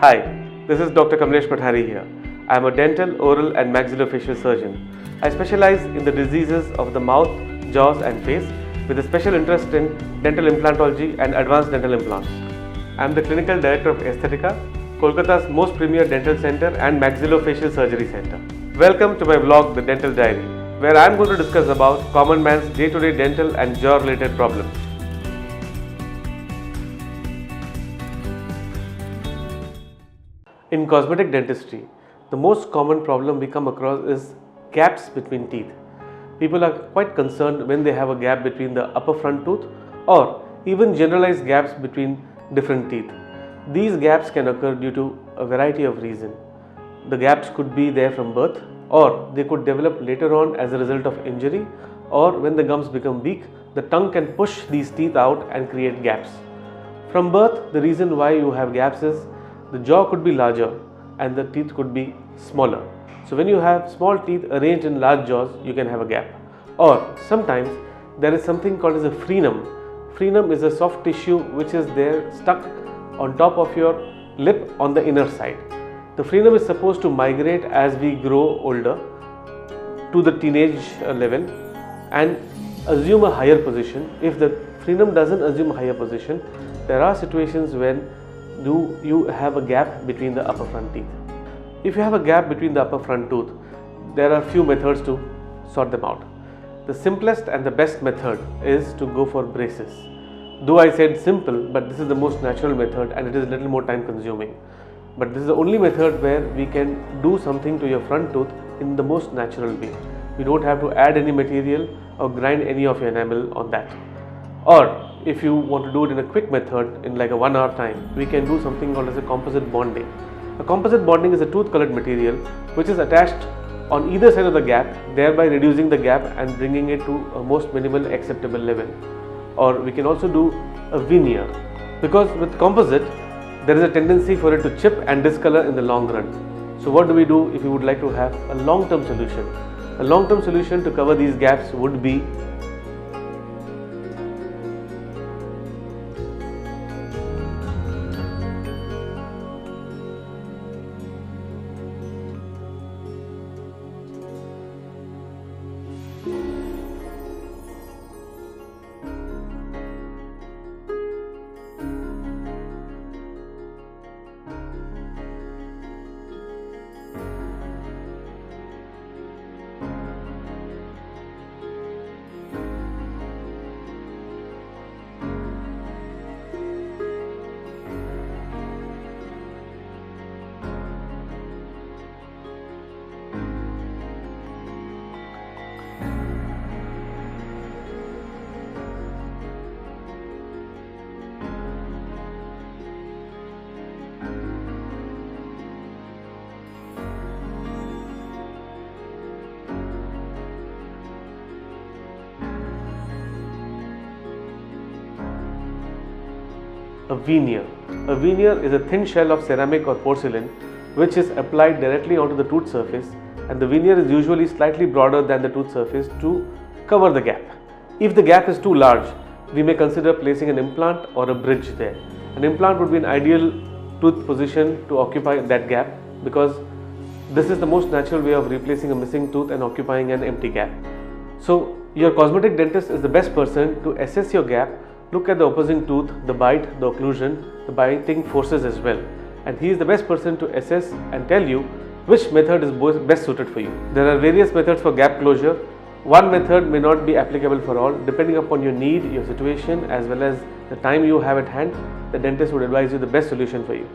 Hi, this is Dr. Kamlesh Kothari here. I am a dental, oral and maxillofacial surgeon. I specialize in the diseases of the mouth, jaws and face with a special interest in dental implantology and advanced dental implants. I am the clinical director of Aesthetica, Kolkata's most premier dental center and maxillofacial surgery center. Welcome to my vlog, The Dental Diary, where I am going to discuss about common man's day-to-day dental and jaw-related problems. In cosmetic dentistry, the most common problem we come across is gaps between teeth. People are quite concerned when they have a gap between the upper front tooth or even generalized gaps between different teeth. These gaps can occur due to a variety of reasons. The gaps could be there from birth, or they could develop later on as a result of injury, or when the gums become weak, the tongue can push these teeth out and create gaps. From birth, the reason why you have gaps is the jaw could be larger and the teeth could be smaller. So when you have small teeth arranged in large jaws, you can have a gap. Or sometimes there is something called as a frenum. Frenum is a soft tissue which is there stuck on top of your lip on the inner side. The frenum is supposed to migrate as we grow older to the teenage level and assume a higher position. If the frenum doesn't assume a higher position, there are situations when you have a gap between the upper front teeth. If you have a gap between the upper front tooth, there are few methods to sort them out. The simplest and the best method is to go for braces. Though I said simple, but this is the most natural method and it is a little more time consuming. But this is the only method where we can do something to your front tooth in the most natural way. You don't have to add any material or grind any of your enamel on that. Or if you want to do it in a quick method in like a 1 hour time, we can do something called as a composite bonding. A composite bonding is a tooth colored material which is attached on either side of the gap, thereby reducing the gap and bringing it to a most minimal acceptable level. Or we can also do a veneer, because with composite there is a tendency for it to chip and discolor in the long run. So what do we do if you would like to have a long-term solution? A long-term solution to cover these gaps would be a veneer. A veneer is a thin shell of ceramic or porcelain which is applied directly onto the tooth surface, and the veneer is usually slightly broader than the tooth surface to cover the gap. If the gap is too large, we may consider placing an implant or a bridge there. An implant would be an ideal tooth position to occupy that gap, because this is the most natural way of replacing a missing tooth and occupying an empty gap. So your cosmetic dentist is the best person to assess your gap. Look at the opposing tooth, the bite, the occlusion, the biting forces as well. And he is the best person to assess and tell you which method is best suited for you. There are various methods for gap closure. One method may not be applicable for all. Depending upon your need, your situation, as well as the time you have at hand, the dentist would advise you the best solution for you.